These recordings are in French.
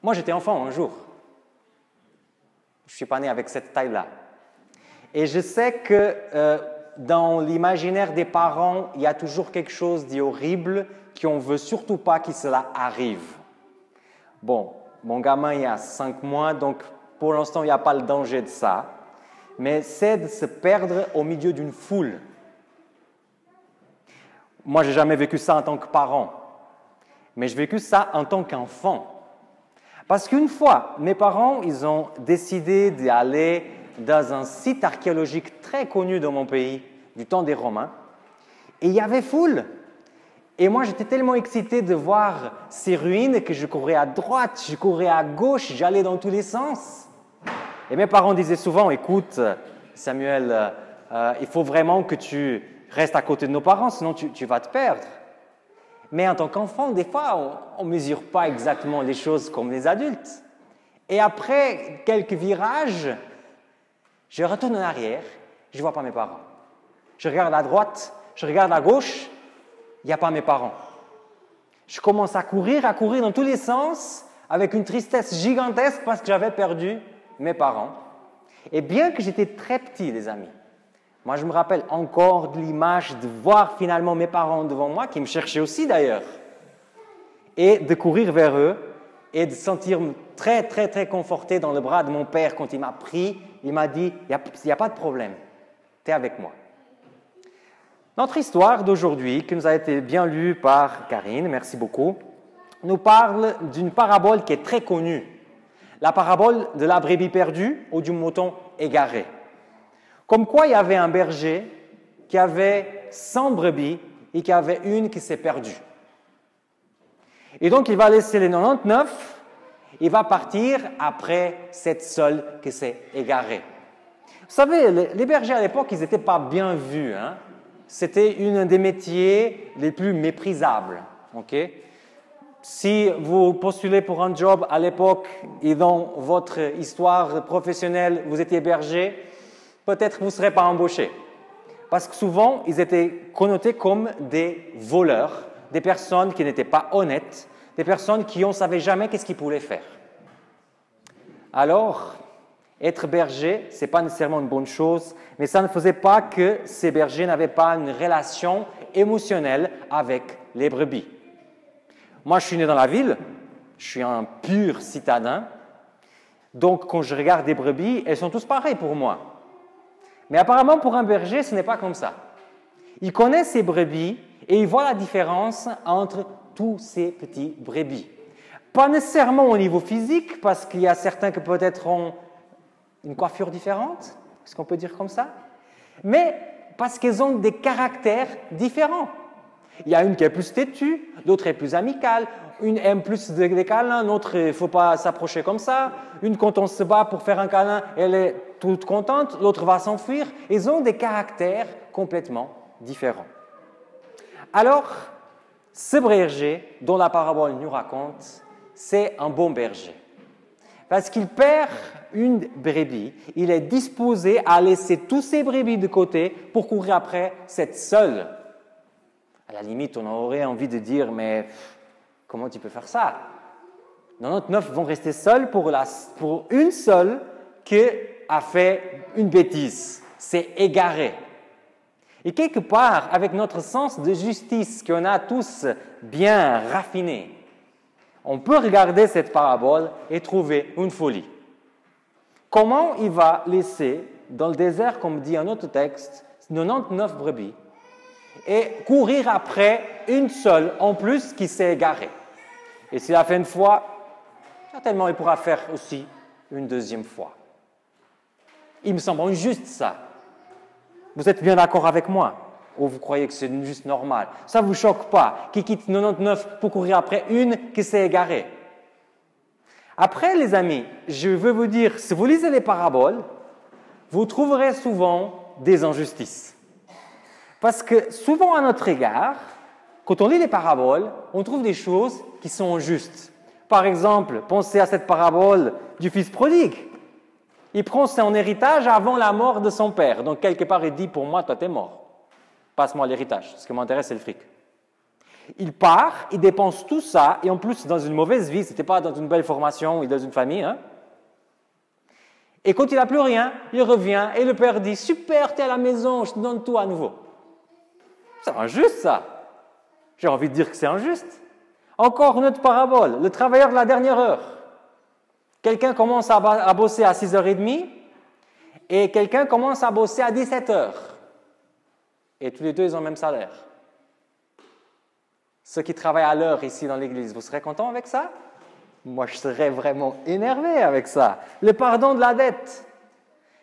Moi, j'étais enfant un jour. Je ne suis pas né avec cette taille-là. Et je sais que dans l'imaginaire des parents, il y a toujours quelque chose d'horrible qu'on ne veut surtout pas que cela arrive. Bon, mon gamin, il y a 5 mois, donc pour l'instant, il n'y a pas le danger de ça. Mais c'est de se perdre au milieu d'une foule. Moi, je n'ai jamais vécu ça en tant que parent, mais j'ai vécu ça en tant qu'enfant. Parce qu'une fois, mes parents, ils ont décidé d'aller dans un site archéologique très connu dans mon pays, du temps des Romains, et il y avait foule. Et moi, j'étais tellement excité de voir ces ruines que je courais à droite, je courais à gauche, j'allais dans tous les sens. Et mes parents disaient souvent, écoute, Samuel, il faut vraiment que tu restes à côté de nos parents, sinon tu vas te perdre. Mais en tant qu'enfant, des fois, on ne mesure pas exactement les choses comme les adultes. Et après quelques virages, je retourne en arrière, je ne vois pas mes parents. Je regarde à droite, je regarde à gauche, il n'y a pas mes parents. Je commence à courir dans tous les sens, avec une tristesse gigantesque parce que j'avais perdu mes parents. Et bien que j'étais très petit, les amis, moi je me rappelle encore de l'image de voir finalement mes parents devant moi, qui me cherchaient aussi d'ailleurs, et de courir vers eux et de sentir-me très, très, très conforté dans le bras de mon père quand il m'a pris. Il m'a dit, il n'y a pas de problème, tu es avec moi. Notre histoire d'aujourd'hui, qui nous a été bien lue par Karine, merci beaucoup, nous parle d'une parabole qui est très connue. La parabole de la brebis perdue ou du mouton égaré. Comme quoi, il y avait un berger qui avait 100 brebis et qui avait une qui s'est perdue. Et donc, il va laisser les 99, il va partir après cette seule qui s'est égarée. Vous savez, les bergers à l'époque, ils n'étaient pas bien vus. C'était un des métiers les plus méprisables. Okay? Si vous postulez pour un job à l'époque et dans votre histoire professionnelle, vous étiez berger, peut-être vous ne serez pas embauché. Parce que souvent, ils étaient connotés comme des voleurs, des personnes qui n'étaient pas honnêtes, des personnes qui ne savaient jamais qu'est-ce qu'ils pouvaient faire. Alors, être berger, ce n'est pas nécessairement une bonne chose, mais ça ne faisait pas que ces bergers n'avaient pas une relation émotionnelle avec les brebis. Moi, je suis né dans la ville, je suis un pur citadin, donc quand je regarde des brebis, elles sont tous pareilles pour moi. Mais apparemment, pour un berger, ce n'est pas comme ça. Il connaît ses brebis et il voit la différence entre tous ces petits brebis. Pas nécessairement au niveau physique, parce qu'il y a certains qui peut-être ont une coiffure différente, est-ce qu'on peut dire comme ça? Mais parce qu'elles ont des caractères différents. Il y a une qui est plus têtue, l'autre est plus amicale, une aime plus des câlins, l'autre, il ne faut pas s'approcher comme ça. Une, quand on se bat pour faire un câlin, elle est toute contente, l'autre va s'enfuir. Ils ont des caractères complètement différents. Alors, ce berger dont la parabole nous raconte, c'est un bon berger. Parce qu'il perd une brebis, il est disposé à laisser tous ses brebis de côté pour courir après cette seule. À la limite, on aurait envie de dire, mais comment tu peux faire ça? 99 vont rester seuls pour une seule qui a fait une bêtise, s'est égarée. Et quelque part, avec notre sens de justice qu'on a tous bien raffiné, on peut regarder cette parabole et trouver une folie. Comment il va laisser dans le désert, comme dit un autre texte, 99 brebis et courir après une seule en plus qui s'est égarée? Et s'il a fait une fois, certainement il pourra faire aussi une deuxième fois. Il me semble injuste ça. Vous êtes bien d'accord avec moi? Ou vous croyez que c'est juste normal? Ça ne vous choque pas qu'il quitte 99 pour courir après une qui s'est égarée? Après, les amis, je veux vous dire, si vous lisez les paraboles, vous trouverez souvent des injustices. Parce que souvent à notre égard, quand on lit les paraboles, on trouve des choses qui sont injustes. Par exemple, pensez à cette parabole du fils prodigue. Il prend son héritage avant la mort de son père. Donc, quelque part, il dit, pour moi, toi, t'es mort. Passe-moi l'héritage. Ce qui m'intéresse, c'est le fric. Il part, il dépense tout ça, et en plus dans une mauvaise vie, ce n'était pas dans une belle formation ou dans une famille. Hein? Et quand il n'a plus rien, il revient et le père dit « Super, tu es à la maison, je te donne tout à nouveau. » C'est injuste ça. J'ai envie de dire que c'est injuste. Encore une autre parabole, le travailleur de la dernière heure. Quelqu'un commence à bosser à 6h30 et quelqu'un commence à bosser à 17h. Et tous les deux, ils ont le même salaire. Ceux qui travaillent à l'heure ici dans l'église, vous serez contents avec ça? Moi, je serais vraiment énervé avec ça. Le pardon de la dette.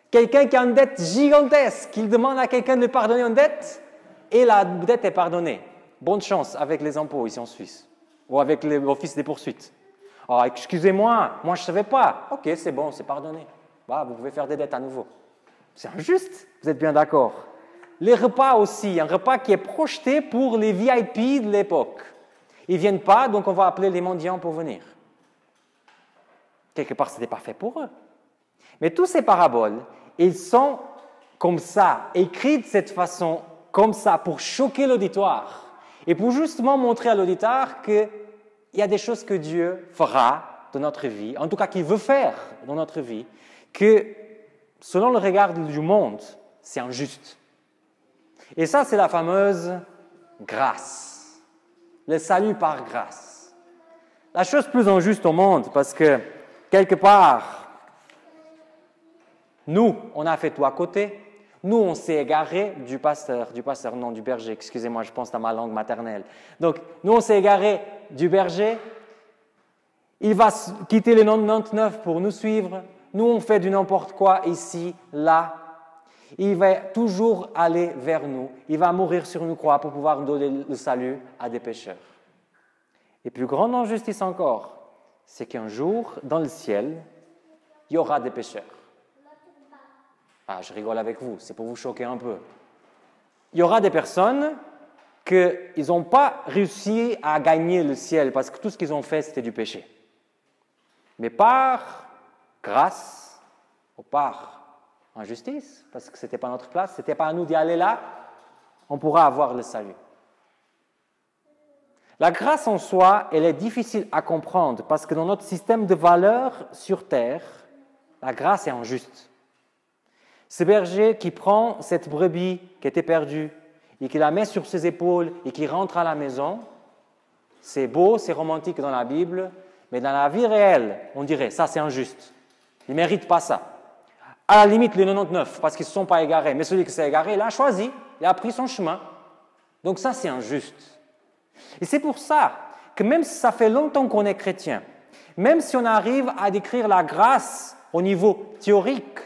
Quelqu'un qui a une dette gigantesque, il demande à quelqu'un de lui pardonner une dette et la dette est pardonnée. Bonne chance avec les impôts ici en Suisse ou avec l'office des poursuites. Oh, excusez-moi, moi je ne savais pas. Ok, c'est bon, c'est pardonné. Bah, vous pouvez faire des dettes à nouveau. C'est injuste, vous êtes bien d'accord? Les repas aussi, un repas qui est projeté pour les VIP de l'époque. Ils ne viennent pas, donc on va appeler les mendiants pour venir. Quelque part, ce n'était pas fait pour eux. Mais toutes ces paraboles, ils sont comme ça, écrites de cette façon, comme ça, pour choquer l'auditoire. Et pour justement montrer à l'auditoire qu'il y a des choses que Dieu fera dans notre vie, en tout cas qu'il veut faire dans notre vie, que selon le regard du monde, c'est injuste. Et ça, c'est la fameuse grâce. Le salut par grâce. La chose plus injuste au monde, parce que quelque part, nous, on a fait tout à côté. Nous, on s'est égaré du berger, excusez-moi, je pense à ma langue maternelle. Donc, nous, on s'est égaré du berger. Il va quitter les 99 pour nous suivre. Nous, on fait du n'importe quoi ici, là. Il va toujours aller vers nous. Il va mourir sur une croix pour pouvoir donner le salut à des pécheurs. Et plus grande injustice encore, c'est qu'un jour, dans le ciel, il y aura des pécheurs. Ah, je rigole avec vous, c'est pour vous choquer un peu. Il y aura des personnes qu'ils n'ont pas réussi à gagner le ciel parce que tout ce qu'ils ont fait, c'était du péché. Mais par grâce ou par injustice, parce que ce n'était pas notre place, ce n'était pas à nous d'y aller là, on pourra avoir le salut. La grâce en soi, elle est difficile à comprendre parce que dans notre système de valeurs sur terre, la grâce est injuste. Ce berger qui prend cette brebis qui était perdue et qui la met sur ses épaules et qui rentre à la maison, c'est beau, c'est romantique dans la Bible, mais dans la vie réelle, on dirait, ça c'est injuste. Il ne mérite pas ça. À la limite, les 99, parce qu'ils ne se sont pas égarés. Mais celui qui s'est égaré, il a choisi, il a pris son chemin. Donc ça, c'est injuste. Et c'est pour ça que même si ça fait longtemps qu'on est chrétien, même si on arrive à décrire la grâce au niveau théorique,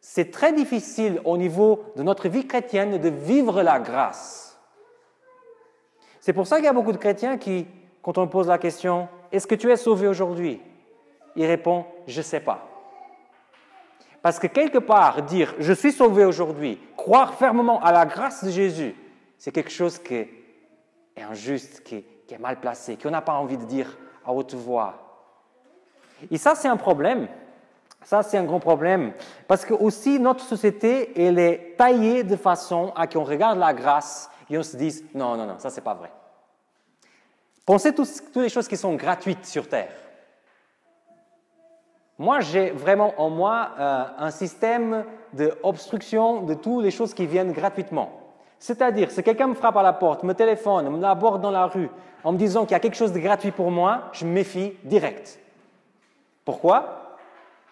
c'est très difficile au niveau de notre vie chrétienne de vivre la grâce. C'est pour ça qu'il y a beaucoup de chrétiens qui, quand on pose la question « Est-ce que tu es sauvé aujourd'hui ?» ils répondent « Je ne sais pas ». Parce que quelque part, dire « Je suis sauvé aujourd'hui », croire fermement à la grâce de Jésus, c'est quelque chose qui est injuste, qui est mal placé, qu'on n'a pas envie de dire à haute voix. Et ça, c'est un problème. Ça, c'est un grand problème. Parce que aussi, notre société, elle est taillée de façon à qu'on regarde la grâce et on se dise « Non, non, non, ça, c'est pas vrai ». Pensez toutes les choses qui sont gratuites sur Terre. Moi, j'ai vraiment en moi un système d'obstruction de toutes les choses qui viennent gratuitement. C'est-à-dire, si quelqu'un me frappe à la porte, me téléphone, me aborde dans la rue en me disant qu'il y a quelque chose de gratuit pour moi, je me méfie direct. Pourquoi ?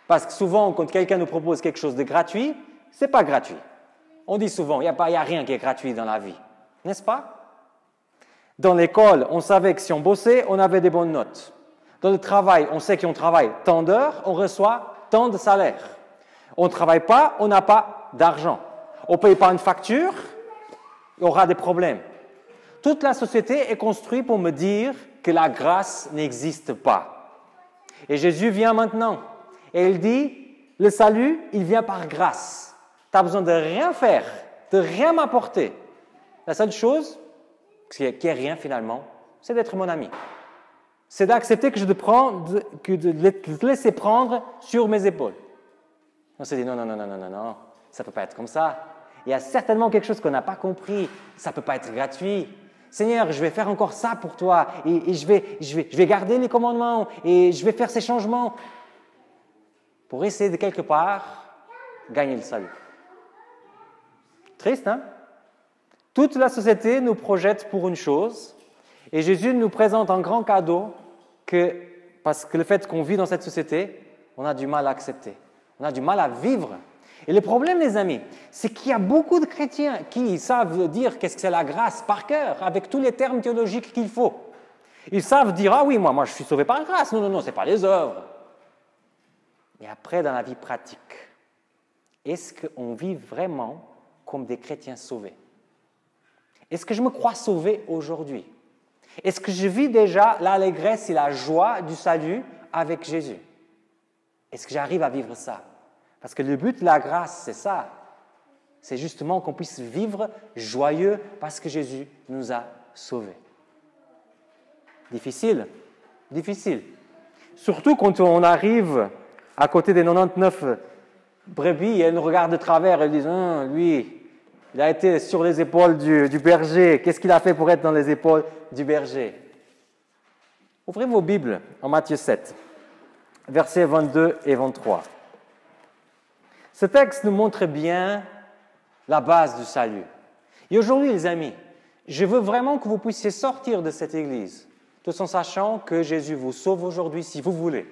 Parce que souvent, quand quelqu'un nous propose quelque chose de gratuit, ce n'est pas gratuit. On dit souvent, il n'y a rien qui est gratuit dans la vie. N'est-ce pas? Dans l'école, on savait que si on bossait, on avait des bonnes notes. Dans le travail, on sait qu'on travaille tant d'heures, on reçoit tant de salaire. On ne travaille pas, on n'a pas d'argent. On ne paye pas une facture, il y aura des problèmes. Toute la société est construite pour me dire que la grâce n'existe pas. Et Jésus vient maintenant. Et il dit, le salut, il vient par grâce. Tu n'as besoin de rien faire, de rien m'apporter. La seule chose, qui est rien finalement, c'est d'être mon ami. C'est d'accepter que de te laisser prendre sur mes épaules. On se dit, non, ça ne peut pas être comme ça. Il y a certainement quelque chose qu'on n'a pas compris. Ça ne peut pas être gratuit. Seigneur, je vais faire encore ça pour toi et je vais garder les commandements et je vais faire ces changements pour essayer de quelque part gagner le salut. Triste, hein? Toute la société nous projette pour une chose et Jésus nous présente un grand cadeau parce que le fait qu'on vit dans cette société, on a du mal à accepter. On a du mal à vivre. Et le problème, les amis, c'est qu'il y a beaucoup de chrétiens qui savent dire qu'est-ce que c'est la grâce par cœur, avec tous les termes théologiques qu'il faut. Ils savent dire, ah oui, moi je suis sauvé par grâce. Non, non, non, ce n'est pas les œuvres. Mais après, dans la vie pratique, est-ce qu'on vit vraiment comme des chrétiens sauvés? Est-ce que je me crois sauvé aujourd'hui? Est-ce que je vis déjà l'allégresse et la joie du salut avec Jésus? Est-ce que j'arrive à vivre ça? Parce que le but de la grâce, c'est ça. C'est justement qu'on puisse vivre joyeux parce que Jésus nous a sauvés. Difficile? Difficile. Surtout quand on arrive à côté des 99 brebis et elles nous regardent de travers et elles disent « lui, il a été sur les épaules du berger. Qu'est-ce qu'il a fait pour être dans les épaules du berger ?» Ouvrez vos Bibles en Matthieu 7, versets 22 et 23. Ce texte nous montre bien la base du salut. Et aujourd'hui, les amis, je veux vraiment que vous puissiez sortir de cette église, tout en sachant que Jésus vous sauve aujourd'hui si vous voulez.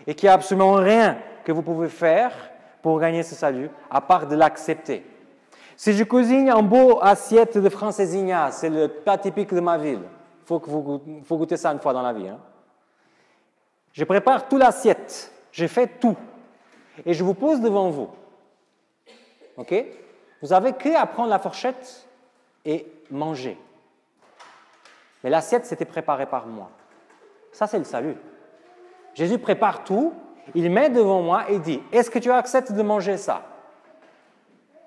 Et qu'il n'y a absolument rien que vous pouvez faire pour gagner ce salut, à part de l'accepter. Si je cuisine un beau assiette de francesinha, c'est le plat typique de ma ville. Il faut goûter ça une fois dans la vie. Hein. Je prépare toute l'assiette, je fais tout. Et je vous pose devant vous. OK? Vous avez qu'à prendre la fourchette et manger. Mais l'assiette, c'était préparé par moi. Ça, c'est le salut. Jésus prépare tout, il met devant moi et dit, est-ce que tu acceptes de manger ça?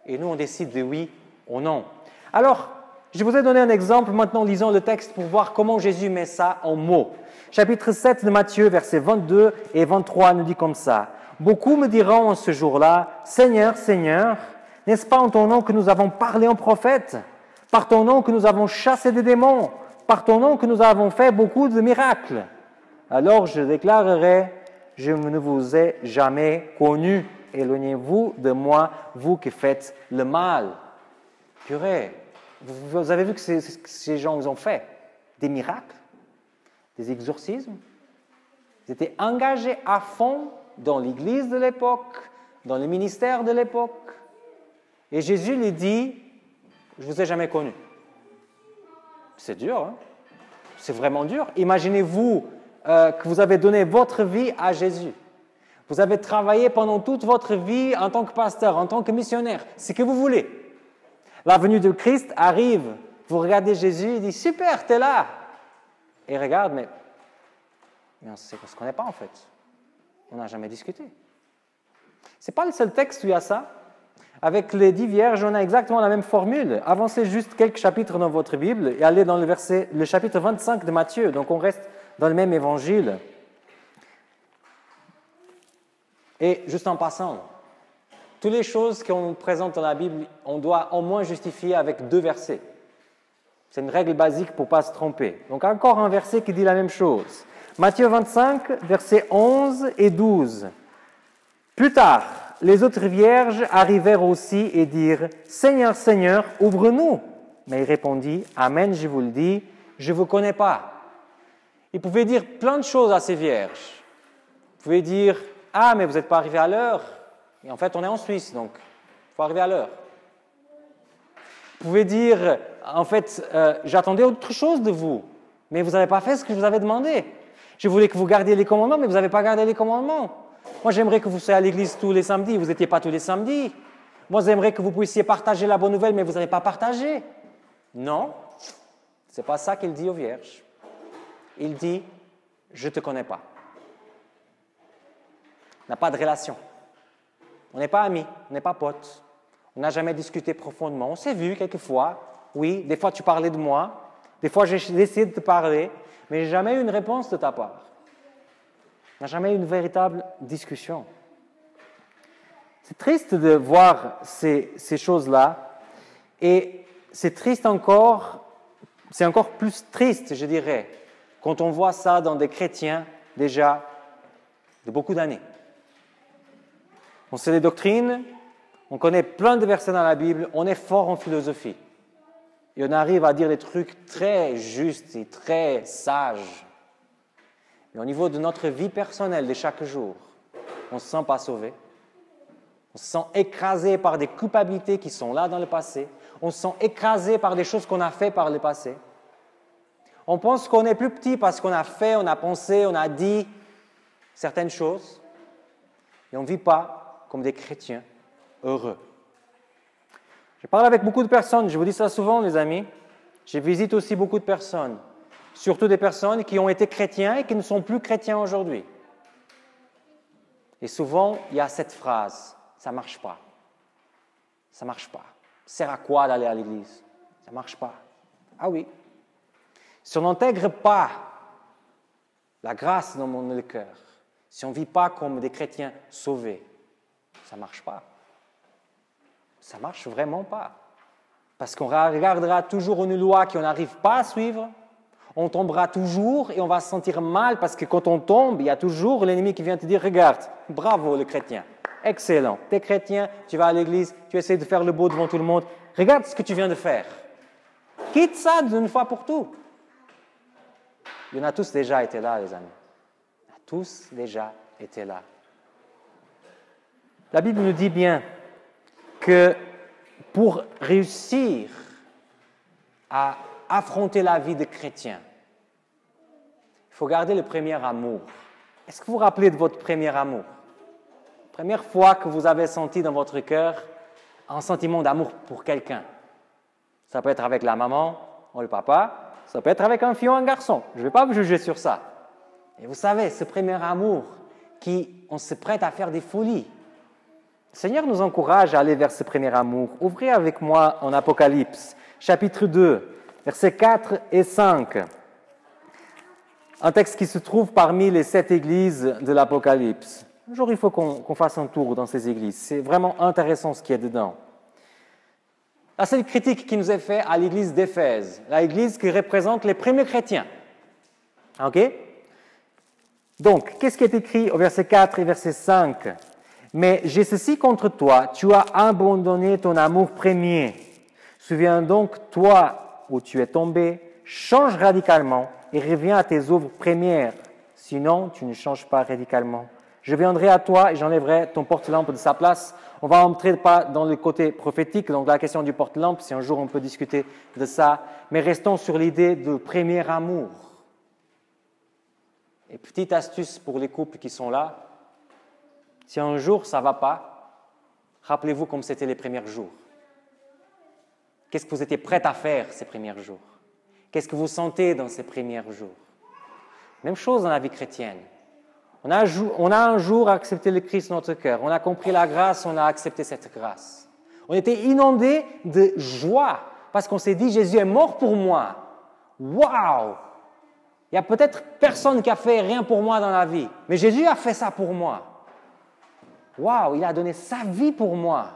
Et nous, on décide de oui ou non. Alors, je vous ai donné un exemple. Maintenant, lisons le texte pour voir comment Jésus met ça en mots. Chapitre 7 de Matthieu, versets 22 et 23, nous dit comme ça. Beaucoup me diront en ce jour-là, « Seigneur, Seigneur, n'est-ce pas en ton nom que nous avons parlé en prophète? Par ton nom que nous avons chassé des démons? Par ton nom que nous avons fait beaucoup de miracles? » Alors je déclarerai, « Je ne vous ai jamais connu. Éloignez-vous de moi, vous qui faites le mal. » Purée, vous avez vu que ces gens ont fait des miracles, des exorcismes. Ils étaient engagés à fond dans l'Église de l'époque, dans le ministère de l'époque. Et Jésus lui dit, « Je ne vous ai jamais connu. » C'est dur, hein? C'est vraiment dur. Imaginez-vous que vous avez donné votre vie à Jésus. Vous avez travaillé pendant toute votre vie en tant que pasteur, en tant que missionnaire, ce que vous voulez. La venue de Christ arrive, vous regardez Jésus, il dit, « Super, tu es là. » Et il regarde, mais on ne se connaît pas en fait. On n'a jamais discuté. Ce n'est pas le seul texte où il y a ça. Avec les 10 vierges, on a exactement la même formule. Avancez juste quelques chapitres dans votre Bible et allez dans le chapitre 25 de Matthieu. Donc on reste dans le même évangile. Et juste en passant, toutes les choses qu'on présente dans la Bible, on doit au moins justifier avec 2 versets. C'est une règle basique pour ne pas se tromper. Donc encore un verset qui dit la même chose. Matthieu 25, versets 11 et 12. Plus tard, les autres vierges arrivèrent aussi et dirent, « Seigneur, Seigneur, ouvre-nous. » Mais il répondit, « Amen, je vous le dis, je ne vous connais pas. » Il pouvait dire plein de choses à ces vierges. Vous pouvez dire, « Ah, mais vous n'êtes pas arrivés à l'heure. » Et en fait, on est en Suisse, donc il faut arriver à l'heure. Vous pouvez dire, en fait, j'attendais autre chose de vous, mais vous n'avez pas fait ce que je vous avais demandé. Je voulais que vous gardiez les commandements, mais vous n'avez pas gardé les commandements. Moi, j'aimerais que vous soyez à l'église tous les samedis, vous n'étiez pas tous les samedis. Moi, j'aimerais que vous puissiez partager la bonne nouvelle, mais vous n'avez pas partagé. Non, ce n'est pas ça qu'il dit aux vierges. Il dit, je ne te connais pas. On n'a pas de relation. On n'est pas amis, on n'est pas potes. On n'a jamais discuté profondément. On s'est vu quelquefois. Oui, des fois tu parlais de moi. Des fois j'ai essayé de te parler. Mais je n'ai jamais eu une réponse de ta part. On n'a jamais eu une véritable discussion. C'est triste de voir ces choses-là. Et c'est triste encore c'est encore plus triste, je dirais, quand on voit ça dans des chrétiens déjà de beaucoup d'années. On sait les doctrines, on connaît plein de versets dans la Bible, on est fort en philosophie. Et on arrive à dire des trucs très justes et très sages. Mais au niveau de notre vie personnelle de chaque jour, on ne se sent pas sauvé. On se sent écrasé par des culpabilités qui sont là dans le passé. On se sent écrasé par des choses qu'on a fait par le passé. On pense qu'on est plus petit parce qu'on a fait, on a pensé, on a dit certaines choses. Et on ne vit pas comme des chrétiens heureux. Je parle avec beaucoup de personnes, je vous dis ça souvent les amis. Je visite aussi beaucoup de personnes, surtout des personnes qui ont été chrétiens et qui ne sont plus chrétiens aujourd'hui. Et souvent, il y a cette phrase, ça ne marche pas. Ça ne marche pas. Ça sert à quoi d'aller à l'église? Ça ne marche pas. Ah oui. Si on n'intègre pas la grâce dans le cœur, si on ne vit pas comme des chrétiens sauvés, ça ne marche pas. Ça ne marche vraiment pas. Parce qu'on regardera toujours une loi qu'on n'arrive pas à suivre, on tombera toujours et on va se sentir mal parce que quand on tombe, il y a toujours l'ennemi qui vient te dire « Regarde, bravo le chrétien, excellent, tu es chrétien, tu vas à l'église, tu essaies de faire le beau devant tout le monde, regarde ce que tu viens de faire. Quitte ça d'une fois pour tout. » Il y en a tous déjà été là, les amis. Il y en a tous déjà été là. La Bible nous dit bien que pour réussir à affronter la vie de chrétien, il faut garder le premier amour. Est-ce que vous vous rappelez de votre premier amour? Première fois que vous avez senti dans votre cœur un sentiment d'amour pour quelqu'un. Ça peut être avec la maman ou le papa, ça peut être avec un fille ou un garçon. Je ne vais pas vous juger sur ça. Et vous savez, ce premier amour on se prête à faire des folies. Le Seigneur nous encourage à aller vers ce premier amour. Ouvrez avec moi en Apocalypse, chapitre 2, versets 4 et 5. Un texte qui se trouve parmi les 7 églises de l'Apocalypse. Un jour, il faut qu'on fasse un tour dans ces églises. C'est vraiment intéressant ce qu'il y a dedans. La seule critique qui nous est faite à l'église d'Éphèse, l'église qui représente les premiers chrétiens. OK? Donc, qu'est-ce qui est écrit au verset 4 et verset 5? Mais j'ai ceci contre toi, tu as abandonné ton amour premier. Souviens donc, toi, où tu es tombé, change radicalement et reviens à tes œuvres premières. Sinon, tu ne changes pas radicalement. Je viendrai à toi et j'enlèverai ton porte-lampe de sa place. On va entrer pas dans le côté prophétique, donc la question du porte-lampe, si un jour on peut discuter de ça, mais restons sur l'idée de premier amour. Et petite astuce pour les couples qui sont là, si un jour ça ne va pas, rappelez-vous comme c'était les premiers jours. Qu'est-ce que vous étiez prêts à faire ces premiers jours? Qu'est-ce que vous sentez dans ces premiers jours? Même chose dans la vie chrétienne. On a un jour accepté le Christ dans notre cœur. On a compris la grâce, on a accepté cette grâce. On était inondés de joie parce qu'on s'est dit, Jésus est mort pour moi. Waouh! Il n'y a peut-être personne qui a fait rien pour moi dans la vie, mais Jésus a fait ça pour moi. Waouh, il a donné sa vie pour moi.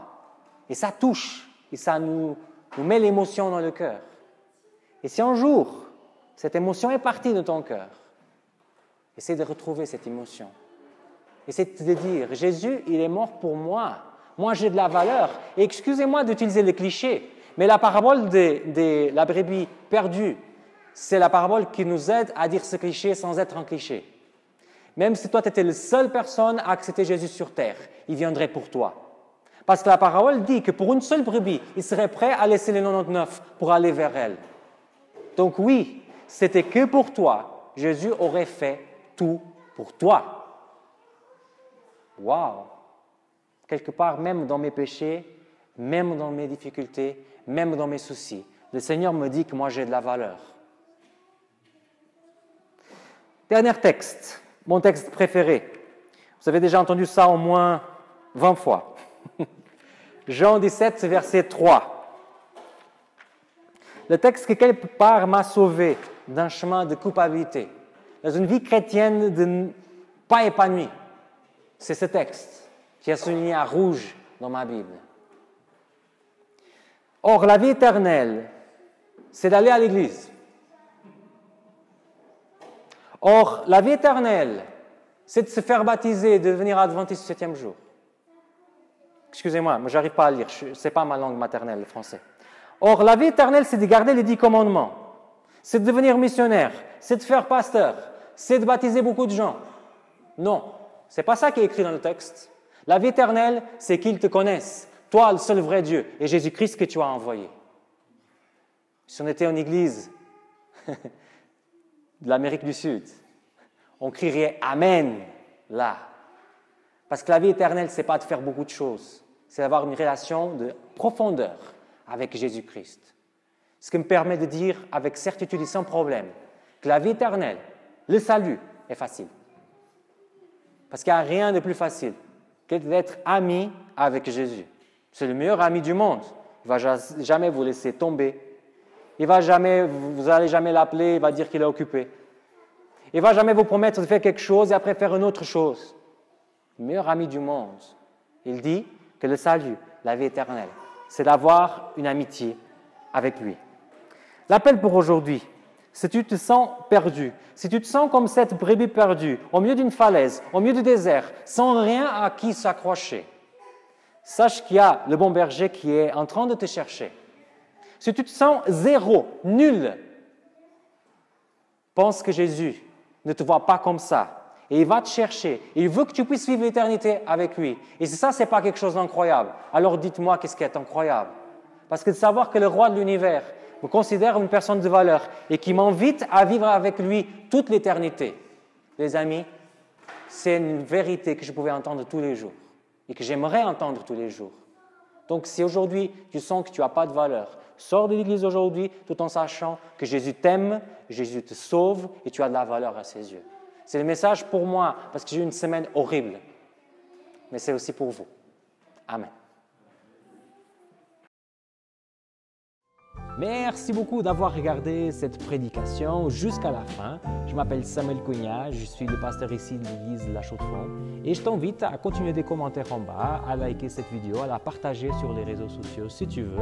Et ça touche, et ça nous met l'émotion dans le cœur. Et si un jour, cette émotion est partie de ton cœur, essaie de retrouver cette émotion. Essaie de dire, Jésus, il est mort pour moi. Moi, j'ai de la valeur. Et excusez-moi d'utiliser les clichés, mais la parabole de la brebis perdue, c'est la parabole qui nous aide à dire ce cliché sans être un cliché. Même si toi, tu étais la seule personne à accepter Jésus sur terre, il viendrait pour toi. Parce que la parole dit que pour une seule brebis, il serait prêt à laisser les 99 pour aller vers elle. Donc oui, c'était que pour toi. Jésus aurait fait tout pour toi. Waouh! Quelque part, même dans mes péchés, même dans mes difficultés, même dans mes soucis, le Seigneur me dit que moi, j'ai de la valeur. Dernier texte. Mon texte préféré. Vous avez déjà entendu ça au moins 20 fois. Jean 17, verset 3. Le texte qui quelque part m'a sauvé d'un chemin de culpabilité, dans une vie chrétienne de pas épanouie. C'est ce texte qui est souligné à rouge dans ma Bible. Or, la vie éternelle, c'est d'aller à l'église. Or, la vie éternelle, c'est de se faire baptiser et de devenir adventiste du 7e jour. Excusez-moi, je n'arrive pas à lire, ce n'est pas ma langue maternelle, le français. Or, la vie éternelle, c'est de garder les 10 commandements. C'est de devenir missionnaire, c'est de faire pasteur, c'est de baptiser beaucoup de gens. Non, ce n'est pas ça qui est écrit dans le texte. La vie éternelle, c'est qu'ils te connaissent, toi, le seul vrai Dieu, et Jésus-Christ que tu as envoyé. Si on était en église de l'Amérique du Sud, on crierait « Amen » là. Parce que la vie éternelle, ce n'est pas de faire beaucoup de choses, c'est d'avoir une relation de profondeur avec Jésus-Christ. Ce qui me permet de dire avec certitude et sans problème que la vie éternelle, le salut, est facile. Parce qu'il n'y a rien de plus facile que d'être ami avec Jésus. C'est le meilleur ami du monde. Il ne va jamais vous laisser tomber. Vous n'allez jamais l'appeler, il va dire qu'il est occupé. Il ne va jamais vous promettre de faire quelque chose et après faire une autre chose. Le meilleur ami du monde. Il dit que le salut, la vie éternelle, c'est d'avoir une amitié avec lui. L'appel pour aujourd'hui, si tu te sens perdu, si tu te sens comme cette brebis perdue, au milieu d'une falaise, au milieu du désert, sans rien à qui s'accrocher, sache qu'il y a le bon berger qui est en train de te chercher. Si tu te sens zéro, nul, pense que Jésus ne te voit pas comme ça. Et il va te chercher. Et il veut que tu puisses vivre l'éternité avec lui. Et si ça, ce n'est pas quelque chose d'incroyable, alors dites-moi qu'est-ce qui est incroyable. Parce que de savoir que le roi de l'univers me considère une personne de valeur et qui m'invite à vivre avec lui toute l'éternité. Les amis, c'est une vérité que je pouvais entendre tous les jours et que j'aimerais entendre tous les jours. Donc si aujourd'hui tu sens que tu n'as pas de valeur, sors de l'église aujourd'hui tout en sachant que Jésus t'aime, Jésus te sauve et tu as de la valeur à ses yeux. C'est le message pour moi parce que j'ai eu une semaine horrible, mais c'est aussi pour vous. Amen. Merci beaucoup d'avoir regardé cette prédication jusqu'à la fin. Je m'appelle Samuel Cogna, je suis le pasteur ici de l'église de La Chaux-de-Fonds et je t'invite à continuer des commentaires en bas, à liker cette vidéo, à la partager sur les réseaux sociaux si tu veux,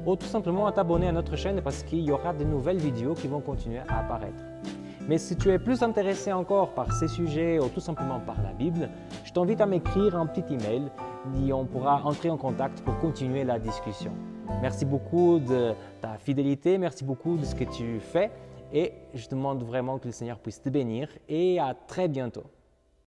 ou tout simplement à t'abonner à notre chaîne parce qu'il y aura de nouvelles vidéos qui vont continuer à apparaître. Mais si tu es plus intéressé encore par ces sujets ou tout simplement par la Bible, je t'invite à m'écrire un petit email et on pourra entrer en contact pour continuer la discussion. Merci beaucoup de ta fidélité, merci beaucoup de ce que tu fais et je demande vraiment que le Seigneur puisse te bénir et à très bientôt.